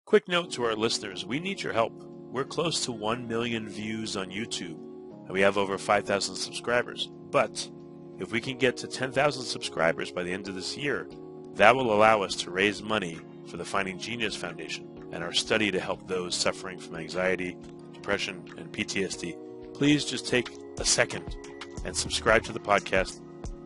Quick note to our listeners, we need your help. We're close to 1 million views on YouTube, and we have over 5,000 subscribers. But if we can get to 10,000 subscribers by the end of this year, that will allow us to raise money for the Finding Genius Foundation and our study to help those suffering from anxiety, depression, and PTSD. Please just take a second and subscribe to the podcast.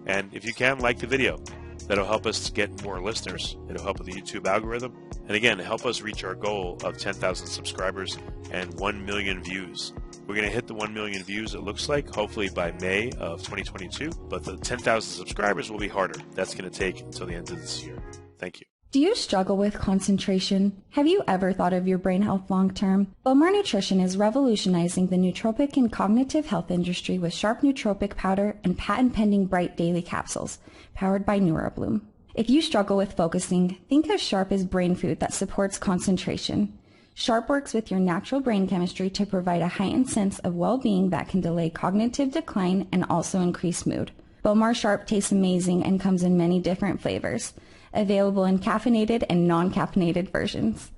And if you can, like the video. That'll help us get more listeners. It'll help with the YouTube algorithm. And again, help us reach our goal of 10,000 subscribers and 1 million views. We're going to hit the 1 million views, it looks like, hopefully by May of 2022. But the 10,000 subscribers will be harder. That's going to take until the end of this year. Thank you. Do you struggle with concentration? Have you ever thought of your brain health long term? Bowmar Nutrition is revolutionizing the nootropic and cognitive health industry with Sharp Nootropic Powder and patent-pending Bright Daily Capsules, powered by NeuroBloom. If you struggle with focusing, think of Sharp as brain food that supports concentration. Sharp works with your natural brain chemistry to provide a heightened sense of well-being that can delay cognitive decline and also increase mood. Bowmar Sharp tastes amazing and comes in many different flavors, available in caffeinated and non-caffeinated versions.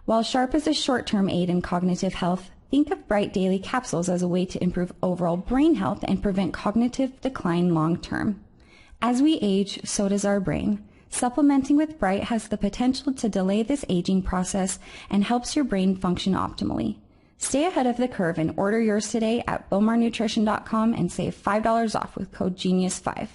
While Sharp is a short-term aid in cognitive health, think of Bright Daily Capsules as a way to improve overall brain health and prevent cognitive decline long-term. As we age, so does our brain. Supplementing with Bright has the potential to delay this aging process and helps your brain function optimally. Stay ahead of the curve and order yours today at bowmarnutrition.com and save $5 off with code GENIUS5.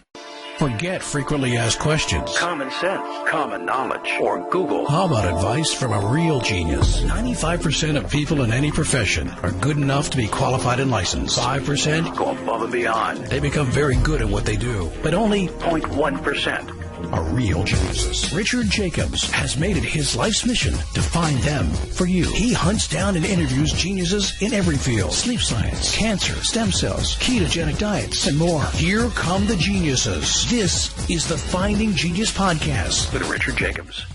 Forget frequently asked questions, common sense, common knowledge, or Google. How about advice from a real genius? 95% of people in any profession are good enough to be qualified and licensed. 5% go above and beyond. They become very good at what they do, but only 0.1% are real geniuses. Richard Jacobs has made it his life's mission to find them for you. He hunts down and interviews geniuses in every field: sleep science, cancer, stem cells, ketogenic diets, and more. Here come the geniuses. This is the Finding Genius Podcast with Richard Jacobs.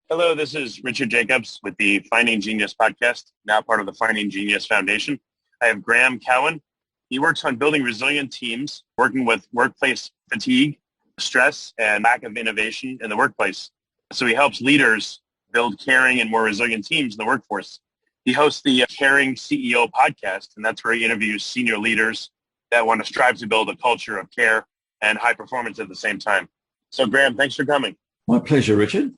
Hello, this is Richard Jacobs with the Finding Genius Podcast, now part of the Finding Genius Foundation. I have Graeme Cowan. He works on building resilient teams, working with workplace fatigue, stress, and lack of innovation in the workplace. So he helps leaders build caring and more resilient teams in the workforce. He hosts the Caring CEO podcast, and that's where he interviews senior leaders that want to strive to build a culture of care and high performance at the same time. So Graeme, thanks for coming. My pleasure, Richard.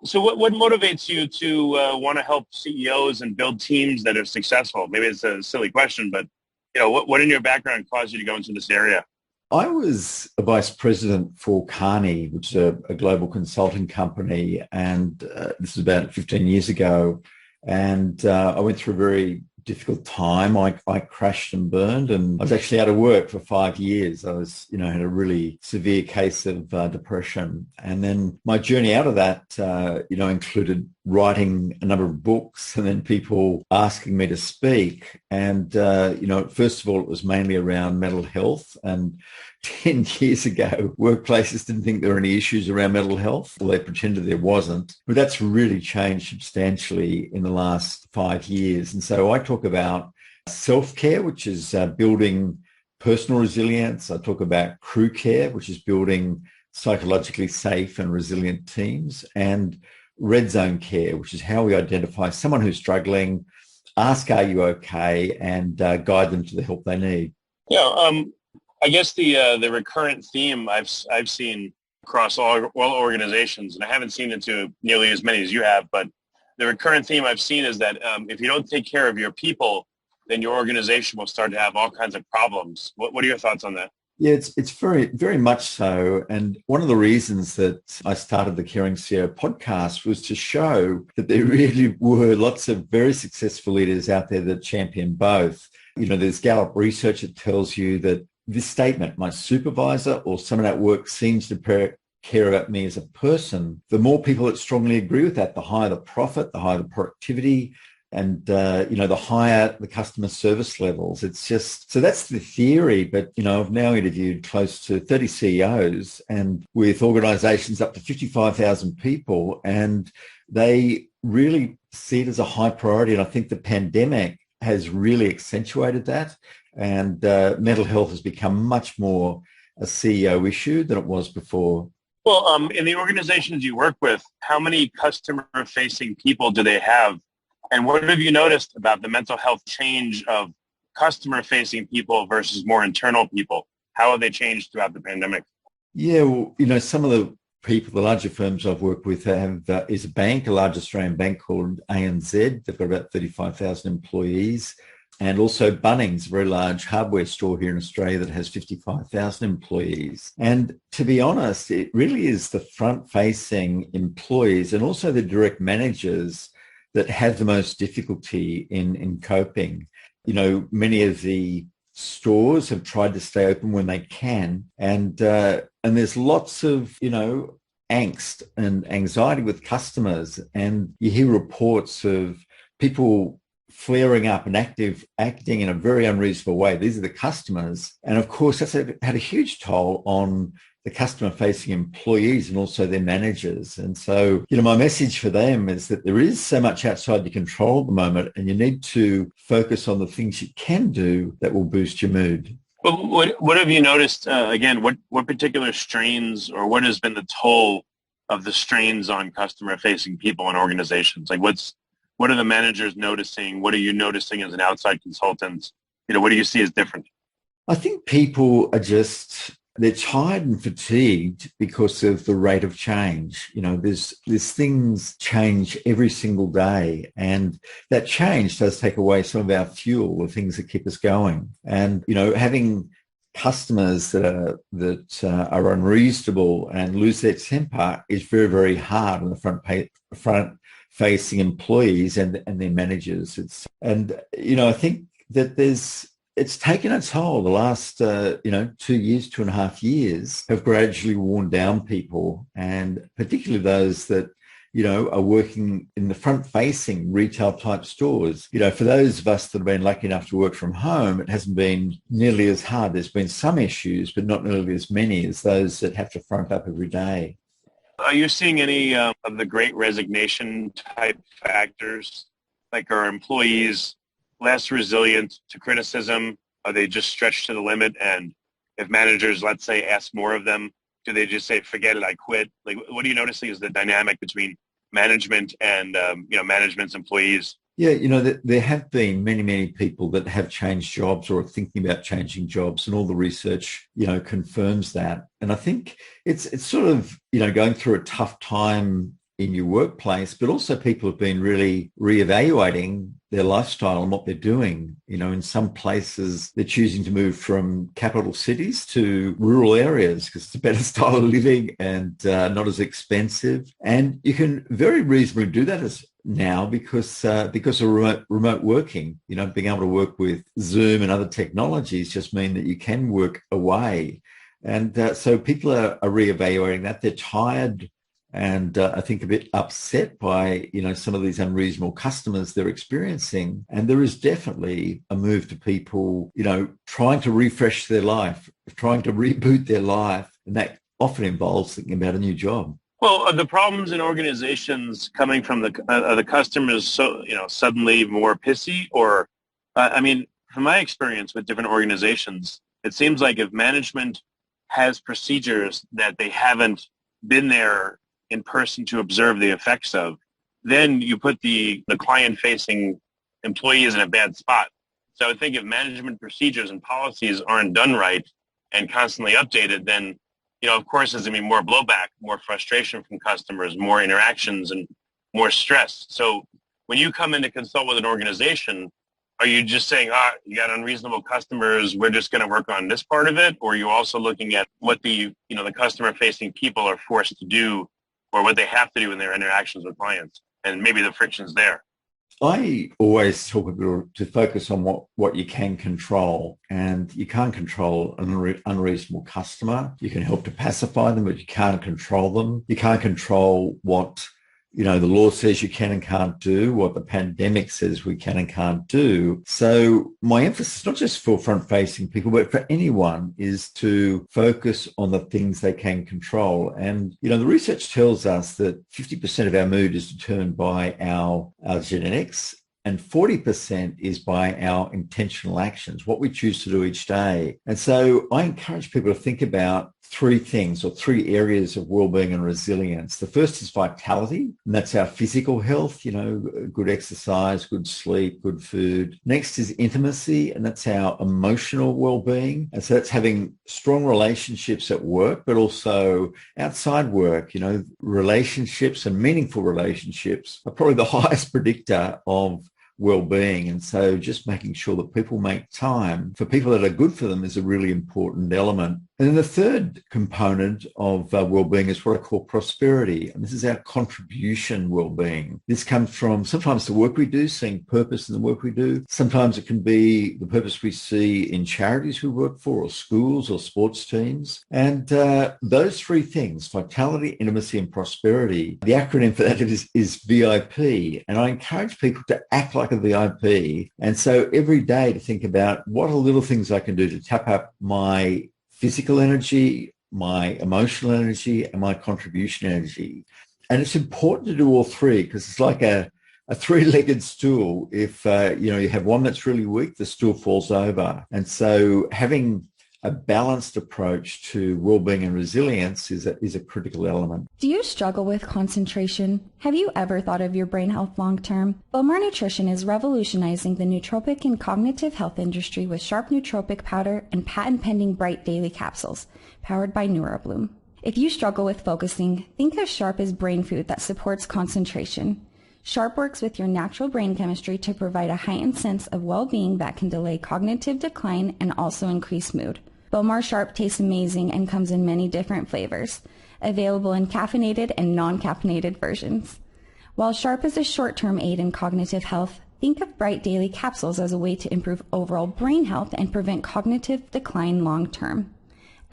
So what motivates you to want to help CEOs and build teams that are successful? Maybe it's a silly question, but what in your background caused you to go into this area? I was a vice president for Kearney, which is a global consulting company, and this was about 15 years ago. And I went through a very difficult time. I crashed and burned, and I was actually out of work for 5 years. I was, had a really severe case of depression. And then my journey out of that, included writing a number of books and then people asking me to speak. And, first of all, it was mainly around mental health. And 10 years ago, workplaces didn't think there were any issues around mental health. Well, they pretended there wasn't. But that's really changed substantially in the last 5 years. And so I talk about self-care, which is building personal resilience. I talk about crew care, which is building psychologically safe and resilient teams, and red zone care, which is how we identify someone who's struggling, ask, are you okay, and guide them to the help they need. Yeah, I guess the recurrent theme I've seen across all organizations, and I haven't seen it to nearly as many as you have, but the recurrent theme I've seen is that if you don't take care of your people, then your organization will start to have all kinds of problems. What are your thoughts on that? Yeah, it's very, very much so. And one of the reasons that I started the Caring CEO podcast was to show that there really were lots of very successful leaders out there that champion both. There's Gallup research that tells you that this statement, my supervisor or someone at work seems to care about me as a person, the more people that strongly agree with that, the higher the profit, the higher the productivity, and, the higher the customer service levels. It's just, so that's the theory. But, I've now interviewed close to 30 CEOs and with organizations up to 55,000 people, and they really see it as a high priority. And I think the pandemic has really accentuated that. And mental health has become much more a CEO issue than it was before Well, in the organizations you work with, how many customer-facing people do they have? And what have you noticed about the mental health change of customer-facing people versus more internal people? How have they changed throughout the pandemic? Yeah, well, some of the people, the larger firms I've worked with have is a bank, a large Australian bank called ANZ. They've got about 35,000 employees. And also Bunnings, a very large hardware store here in Australia that has 55,000 employees. And to be honest, it really is the front-facing employees and also the direct managers that have the most difficulty in coping. Many of the stores have tried to stay open when they can. And there's lots of, angst and anxiety with customers. And you hear reports of people flaring up and acting in a very unreasonable way. These are the customers. And of course, that's had a huge toll on the customer-facing employees and also their managers. And so, my message for them is that there is so much outside your control at the moment, and you need to focus on the things you can do that will boost your mood. Well, what have you noticed, again, what particular strains or what has been the toll of the strains on customer-facing people and organizations? Like what are the managers noticing? What are you noticing as an outside consultant? What do you see as different? I think people are they're tired and fatigued because of the rate of change. There's things change every single day, and that change does take away some of our fuel, the things that keep us going. And, having customers that are unreasonable and lose their temper is very, very hard on the front-facing employees and their managers. I think that it's taken a toll. The last, 2.5 years have gradually worn down people, and particularly those that, are working in the front-facing retail type stores. For those of us that have been lucky enough to work from home, it hasn't been nearly as hard. There's been some issues, but not nearly as many as those that have to front up every day. Are you seeing any of the great resignation type factors? Like, are employees less resilient to criticism? Are they just stretched to the limit? And if managers, let's say, ask more of them, do they just say, forget it, I quit? Like, what are you noticing is the dynamic between management and, management's employees? Yeah, there have been many, many people that have changed jobs or are thinking about changing jobs, and all the research, confirms that. And I think it's sort of, going through a tough time in your workplace, but also people have been really reevaluating their lifestyle and what they're doing. In some places, they're choosing to move from capital cities to rural areas because it's a better style of living and not as expensive. And you can very reasonably do that now because of remote working. Being able to work with Zoom and other technologies just mean that you can work away. And so people are reevaluating that. They're tired and I think a bit upset by, some of these unreasonable customers they're experiencing. And there is definitely a move to people, trying to refresh their life, trying to reboot their life. And that often involves thinking about a new job. Well, are the problems in organizations coming from the customers suddenly more pissy? Or, from my experience with different organizations, it seems like if management has procedures that they haven't been there in person to observe the effects of, then you put the client-facing employees in a bad spot. So I would think if management procedures and policies aren't done right and constantly updated, then, of course, there's going to be more blowback, more frustration from customers, more interactions, and more stress. So when you come in to consult with an organization, are you just saying, you got unreasonable customers, we're just going to work on this part of it? Or are you also looking at what the customer-facing people are forced to do or what they have to do in their interactions with clients and maybe the friction's there? I always talk about to focus on what you can control, and you can't control an unreasonable customer. You can help to pacify them, but you can't control them. You can't control what the law says you can and can't do, what the pandemic says we can and can't do. So my emphasis, not just for front-facing people, but for anyone, is to focus on the things they can control. And, the research tells us that 50% of our mood is determined by our genetics, and 40% is by our intentional actions, what we choose to do each day. And so I encourage people to think about three things or three areas of well-being and resilience. The first is vitality, and that's our physical health, good exercise, good sleep, good food. Next is intimacy, and that's our emotional well-being. And so that's having strong relationships at work, but also outside work. Relationships and meaningful relationships are probably the highest predictor of well-being. And so just making sure that people make time for people that are good for them is a really important element. And then the third component of well-being is what I call prosperity. And this is our contribution well-being. This comes from sometimes the work we do, seeing purpose in the work we do. Sometimes it can be the purpose we see in charities we work for, or schools or sports teams. And those three things, vitality, intimacy, and prosperity, the acronym for that is VIP. And I encourage people to act like a VIP. And so every day to think about what are the little things I can do to tap up my physical energy, my emotional energy, and my contribution energy. And it's important to do all three because it's like a three-legged stool. If you have one that's really weak, the stool falls over. And so having a balanced approach to well-being and resilience is a critical element. Do you struggle with concentration? Have you ever thought of your brain health long-term? Bowmar Nutrition is revolutionizing the nootropic and cognitive health industry with sharp nootropic powder and patent-pending bright daily capsules, powered by NeuroBloom. If you struggle with focusing, think of Sharp as brain food that supports concentration. Sharp works with your natural brain chemistry to provide a heightened sense of well-being that can delay cognitive decline and also increase mood. Bowmar Sharp tastes amazing and comes in many different flavors, available in caffeinated and non-caffeinated versions. While Sharp is a short-term aid in cognitive health, think of Bright Daily Capsules as a way to improve overall brain health and prevent cognitive decline long-term.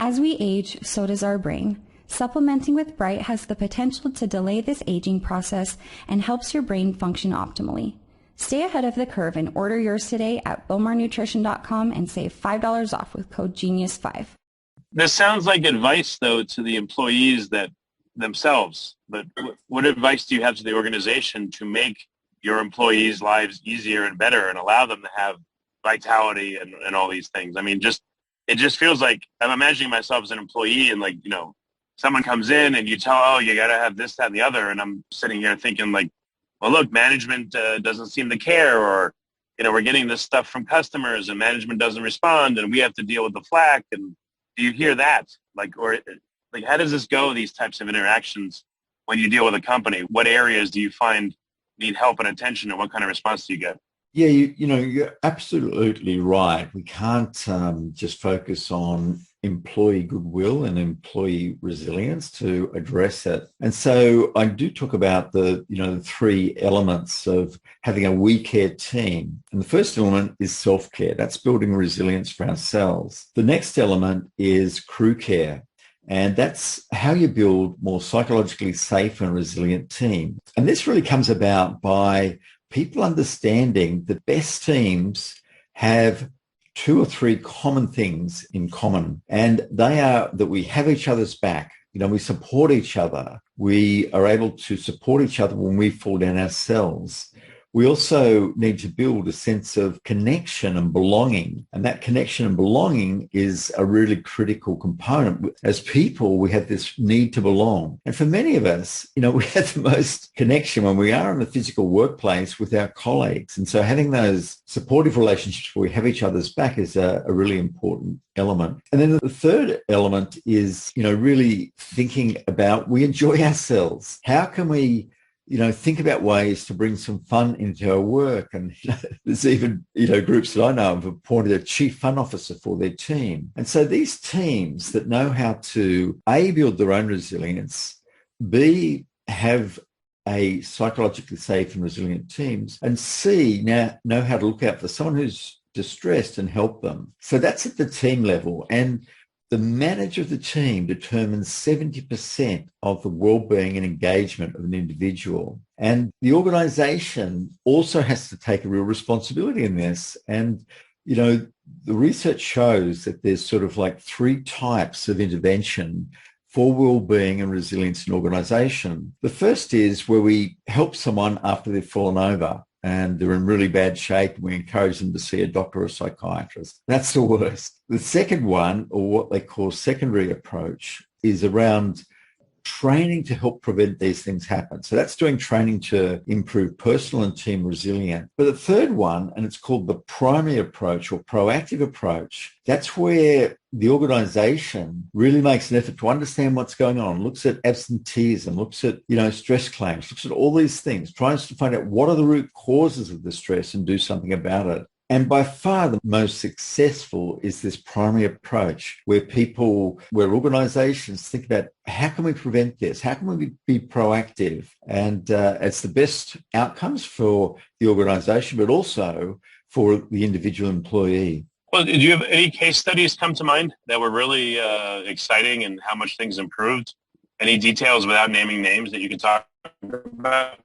As we age, so does our brain. Supplementing with Bright has the potential to delay this aging process and helps your brain function optimally. Stay ahead of the curve and order yours today at bowmarnutrition.com and save $5 off with code GENIUS5. This sounds like advice, though, to the employees that themselves. But what advice do you have to the organization to make your employees' lives easier and better and allow them to have vitality and all these things? I mean, it just feels like I'm imagining myself as an employee and someone comes in and you tell, you got to have this, that, and the other. And I'm sitting here thinking well, look, management doesn't seem to care, or, we're getting this stuff from customers and management doesn't respond and we have to deal with the flack. And do you hear that? How does this go, these types of interactions when you deal with a company? What areas do you find need help and attention, and what kind of response do you get? Yeah, you're absolutely right. We can't just focus on employee goodwill and employee resilience to address it. And so I do talk about the three elements of having a we care team. And the first element is self-care. That's building resilience for ourselves. The next element is crew care. And that's how you build more psychologically safe and resilient team. And this really comes about by people understanding that best teams have two or three common things in common. And they are that we have each other's back. We support each other. We are able to support each other when we fall down ourselves. We also need to build a sense of connection and belonging. And that connection and belonging is a really critical component. As people, we have this need to belong. And for many of us, we have the most connection when we are in the physical workplace with our colleagues. And so having those supportive relationships where we have each other's back is a really important element. And then the third element is, really thinking about we enjoy ourselves. How can we think about ways to bring some fun into our work? And there's even, groups that I know have appointed a chief fun officer for their team. And so these teams that know how to A, build their own resilience, B, have a psychologically safe and resilient teams, and C, now know how to look out for someone who's distressed and help them. So that's at the team level. And the manager of the team determines 70% of the well-being and engagement of an individual. And the organization also has to take a real responsibility in this. And, the research shows that there's sort of three types of intervention for well-being and resilience in organization. The first is where we help someone after they've fallen over. and they're in really bad shape. We encourage them to see a doctor or a psychiatrist. That's the worst. The second one, or what they call secondary approach, is around training to help prevent these things happen. So that's doing training to improve personal and team resilience. But the third one, and it's called the primary approach or proactive approach, that's where the organization really makes an effort to understand what's going on, looks at absenteeism, looks at, stress claims, looks at all these things, tries to find out what are the root causes of the stress and do something about it. And by far the most successful is this primary approach where organizations think about how can we prevent this? How can we be proactive? And it's the best outcomes for the organization, but also for the individual employee. Well, did you have any case studies come to mind that were really exciting and how much things improved? Any details without naming names that you could talk about?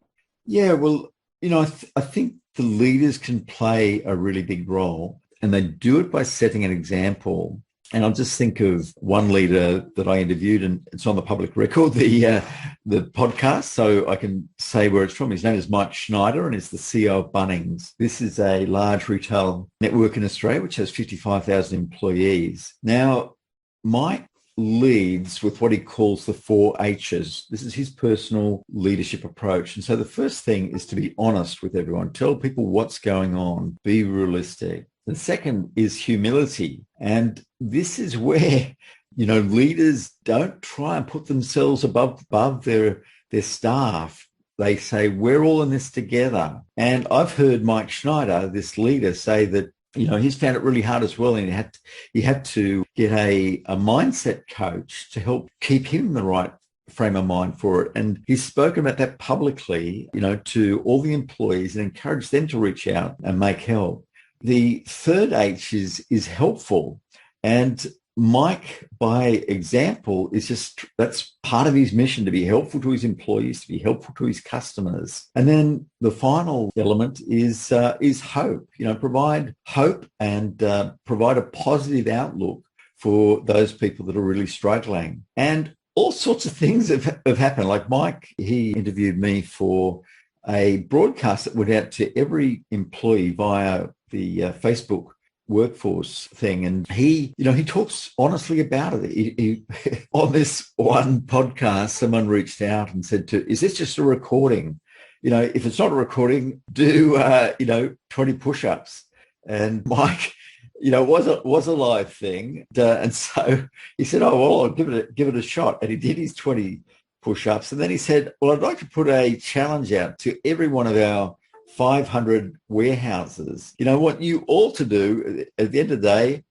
Yeah, well, I think the leaders can play a really big role, and they do it by setting an example. And I'll just think of one leader that I interviewed, and it's on the public record, the podcast, so I can say where it's from. His name is Mike Schneider, and he's the CEO of Bunnings. This is a large retail network in Australia, which has 55,000 employees. Now, Mike leads with what he calls the 4 H's. This is his personal leadership approach. And so the first thing is to be honest with everyone. Tell people what's going on. Be realistic. The second is humility. And this is where, leaders don't try and put themselves above their staff. They say, we're all in this together. And I've heard Mike Schneider, this leader, say that he's found it really hard as well, and he had to get a mindset coach to help keep him in the right frame of mind for it. And he's spoken about that publicly, to all the employees and encouraged them to reach out and make help. The third H is helpful. And Mike, by example, that's part of his mission, to be helpful to his employees, to be helpful to his customers. And then the final element is hope. Provide hope and provide a positive outlook for those people that are really struggling. And all sorts of things have happened. Like Mike, he interviewed me for a broadcast that went out to every employee via the Facebook workforce thing, and he talks honestly about it. He on this one podcast, someone reached out and said, is this just a recording? If it's not a recording, do 20 push-ups. And Mike, was a live thing, and so he said, oh well, I'll give it a shot. And he did his 20 push-ups, and then he said, well, I'd like to put a challenge out to every one of our 500 warehouses. What you all to do at the end of the day,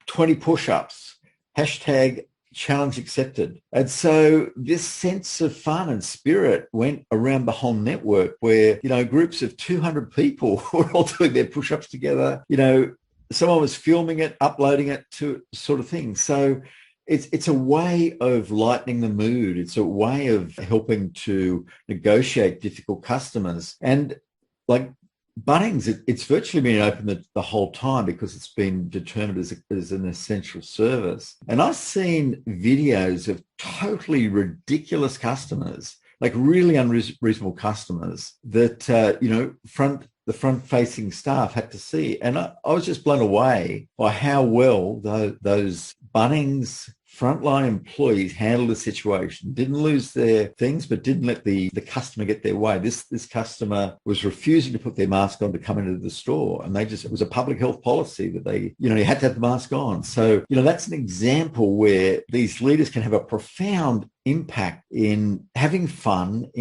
20 push-ups, #challenge accepted. And so this sense of fun and spirit went around the whole network where, groups of 200 people were all doing their push-ups together. Someone was filming it, uploading it to sort of thing. So it's a way of lightening the mood. It's a way of helping to negotiate difficult customers. And like Bunnings, it's virtually been open the whole time because it's been determined as an essential service. And I've seen videos of totally ridiculous customers, like really unreasonable customers that, the front-facing staff had to see. And I was just blown away by how well those Bunnings frontline employees handled the situation, didn't lose their things, but didn't let the customer get their way. This customer was refusing to put their mask on to come into the store. And it was a public health policy that they, you had to have the mask on. So, that's an example where these leaders can have a profound impact in having fun,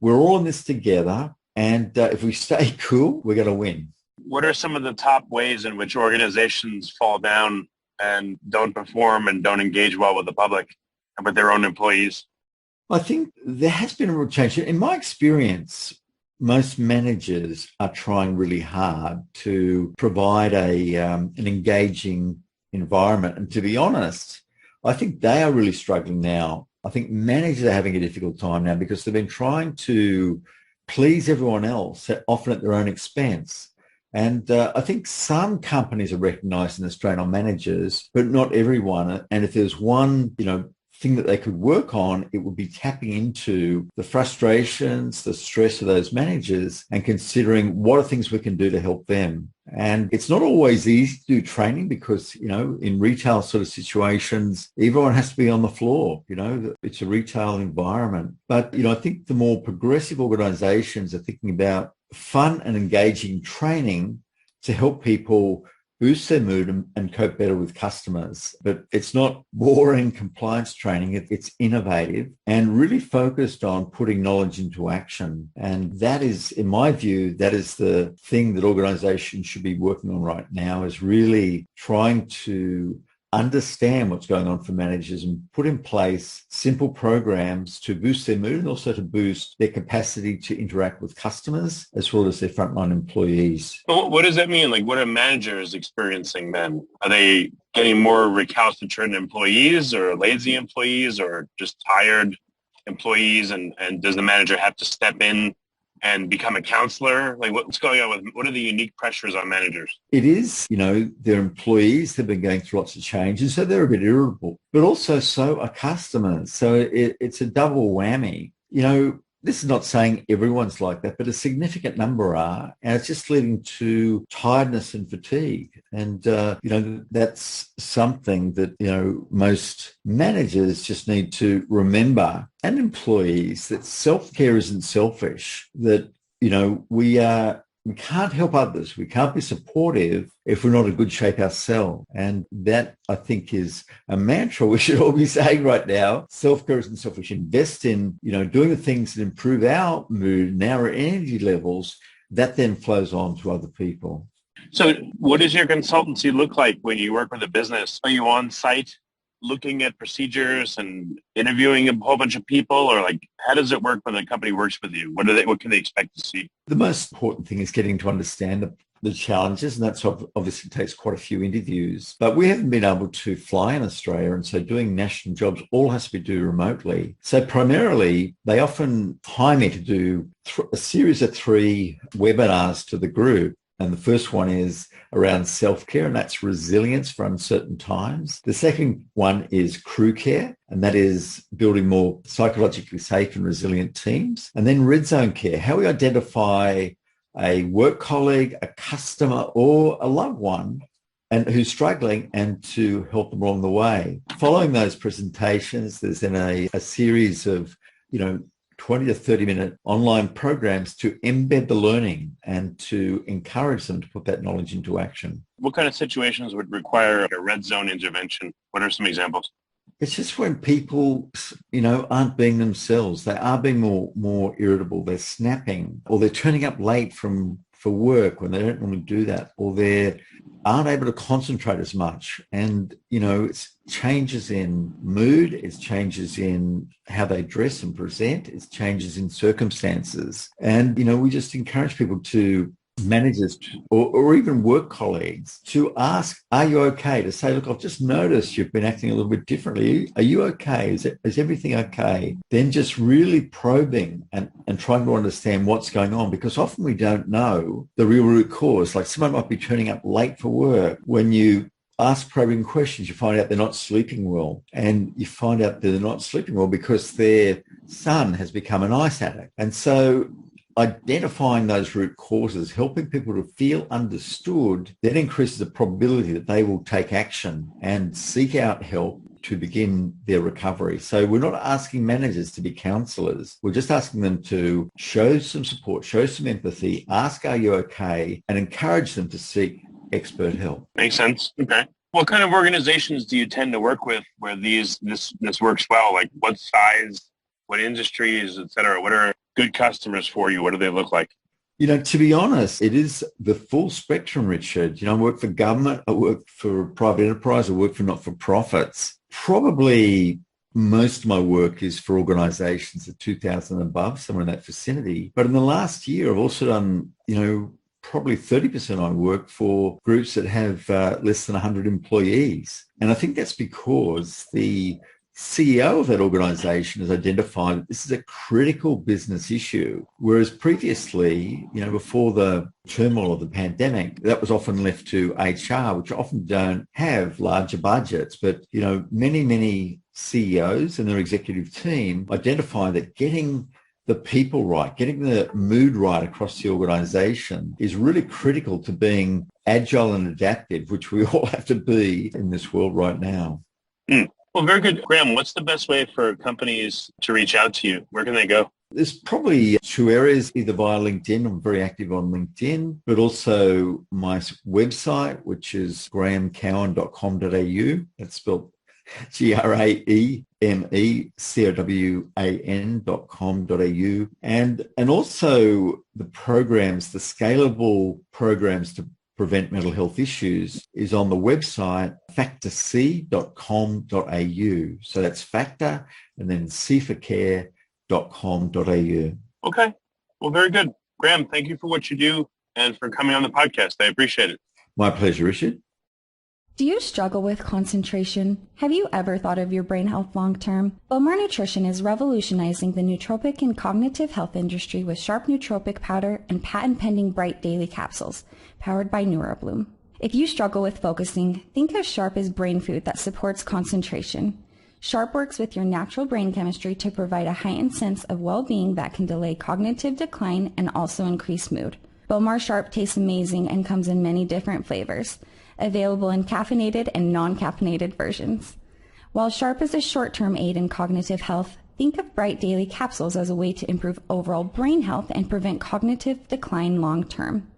we're all in this together. And if we stay cool, we're going to win. What are some of the top ways in which organizations fall down and don't perform and don't engage well with the public and with their own employees? I think there has been a real change. In my experience, most managers are trying really hard to provide an engaging environment. And to be honest, I think they are really struggling now. I think managers are having a difficult time now because they've been trying to please everyone else, often at their own expense. And I think some companies are recognising the strain on managers, but not everyone. And if there's one, thing that they could work on, it would be tapping into the frustrations, the stress of those managers and considering what are things we can do to help them. And it's not always easy to do training because, in retail sort of situations, everyone has to be on the floor. It's a retail environment. But, I think the more progressive organizations are thinking about fun and engaging training to help people boost their mood and cope better with customers. But it's not boring compliance training. It's innovative and really focused on putting knowledge into action. And that is, in my view, that is the thing that organizations should be working on right now, is really trying to understand what's going on for managers and put in place simple programs to boost their mood and also to boost their capacity to interact with customers as well as their frontline employees. Well, what does that mean? Like, what are managers experiencing then? Are they getting more recalcitrant employees or lazy employees or just tired employees? And does the manager have to step in and become a counselor? Like, what's going on what are the unique pressures on managers? It is, their employees have been going through lots of change, and so they're a bit irritable, but also so are customers. So it's a double whammy. This is not saying everyone's like that, but a significant number are, and it's just leading to tiredness and fatigue. And, that's something that, most managers just need to remember, and employees, that self-care isn't selfish, that, we can't help others. We can't be supportive if we're not in good shape ourselves. And that, I think, is a mantra we should all be saying right now. Self-care isn't selfish. Invest in, doing the things that improve our mood and our energy levels. That then flows on to other people. So what does your consultancy look like when you work with a business? Are you on site looking at procedures and interviewing a whole bunch of people, or like, how does it work when the company works with you? What can they expect to see? The most important thing is getting to understand the challenges, and that's obviously takes quite a few interviews. But we haven't been able to fly in Australia, and so doing national jobs all has to be done remotely. So primarily, they often hire me to do a series of 3 webinars to the group. And the first one is around self-care, and that's resilience for uncertain times. The second one is crew care, and that is building more psychologically safe and resilient teams. And then red zone care, how we identify a work colleague, a customer, or a loved one and who's struggling, and to help them along the way. Following those presentations, there's then a series of, 20 to 30 minute online programs to embed the learning and to encourage them to put that knowledge into action. What kind of situations would require a red zone intervention? What are some examples? It's just when people, aren't being themselves. They are being more irritable. They're snapping, or they're turning up late for work when they don't normally do that, or they aren't able to concentrate as much. And, it's changes in mood, it's changes in how they dress and present, it's changes in circumstances. And, we just encourage people to, managers or even work colleagues, to ask, are you okay? To say, look, I've just noticed you've been acting a little bit differently. Are you okay? Is everything okay? Then just really probing and trying to understand what's going on, because often we don't know the real root cause. Like, someone might be turning up late for work. When you ask probing questions, you find out they're not sleeping well. And you find out that they're not sleeping well because their son has become an ice addict. And so identifying those root causes, helping people to feel understood, then increases the probability that they will take action and seek out help to begin their recovery. So we're not asking managers to be counsellors. We're just asking them to show some support, show some empathy, ask, are you okay? And encourage them to seek expert help. Makes sense. Okay. What kind of organizations do you tend to work with where this works well? Like, what size, what industries, et cetera? What are good customers for you? What do they look like? To be honest, it is the full spectrum, Richard. I work for government, I work for private enterprise, I work for not-for-profits. Probably most of my work is for organizations of 2,000 and above, somewhere in that vicinity. But in the last year, I've also done, probably 30% of my work for groups that have less than 100 employees. And I think that's because the CEO of that organization has identified that this is a critical business issue, whereas previously, before the turmoil of the pandemic, that was often left to HR, which often don't have larger budgets. But, many CEOs and their executive team identify that getting the people right, getting the mood right across the organization is really critical to being agile and adaptive, which we all have to be in this world right now. Well, very good. Graeme, what's the best way for companies to reach out to you? Where can they go? There's probably two areas, either via LinkedIn. I'm very active on LinkedIn, but also my website, which is graemecowan.com.au. That's spelled GraemeCowan.com.au. And also the programs, the scalable programs to prevent mental health issues is on the website factorc.com.au. So that's factor and then C for care.com.au. Okay. Well, very good. Graeme, thank you for what you do and for coming on the podcast. I appreciate it. My pleasure, Richard. Do you struggle with concentration? Have you ever thought of your brain health long term? Bowmar Nutrition is revolutionizing the nootropic and cognitive health industry with sharp nootropic powder and patent-pending bright daily capsules, powered by NeuroBloom. If you struggle with focusing, think of Sharp as brain food that supports concentration. Sharp works with your natural brain chemistry to provide a heightened sense of well-being that can delay cognitive decline and also increase mood. Bowmar Sharp tastes amazing and comes in many different flavors, available in caffeinated and non-caffeinated versions. While Sharp is a short-term aid in cognitive health, think of Bright Daily Capsules as a way to improve overall brain health and prevent cognitive decline long-term.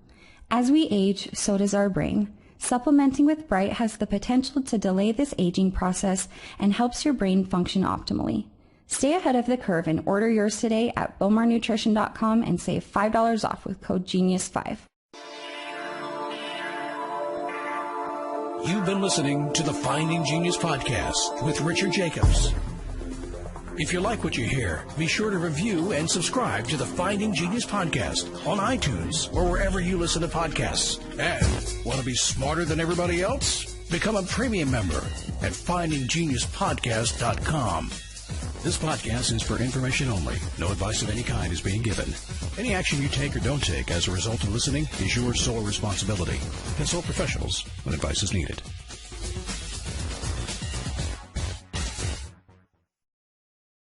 As we age, so does our brain. Supplementing with Bright has the potential to delay this aging process and helps your brain function optimally. Stay ahead of the curve and order yours today at bowmarnutrition.com and save $5 off with code GENIUS5. You've been listening to the Finding Genius podcast with Richard Jacobs. If you like what you hear, be sure to review and subscribe to the Finding Genius podcast on iTunes or wherever you listen to podcasts. And want to be smarter than everybody else? Become a premium member at findinggeniuspodcast.com. This podcast is for information only. No advice of any kind is being given. Any action you take or don't take as a result of listening is your sole responsibility. Consult professionals when advice is needed.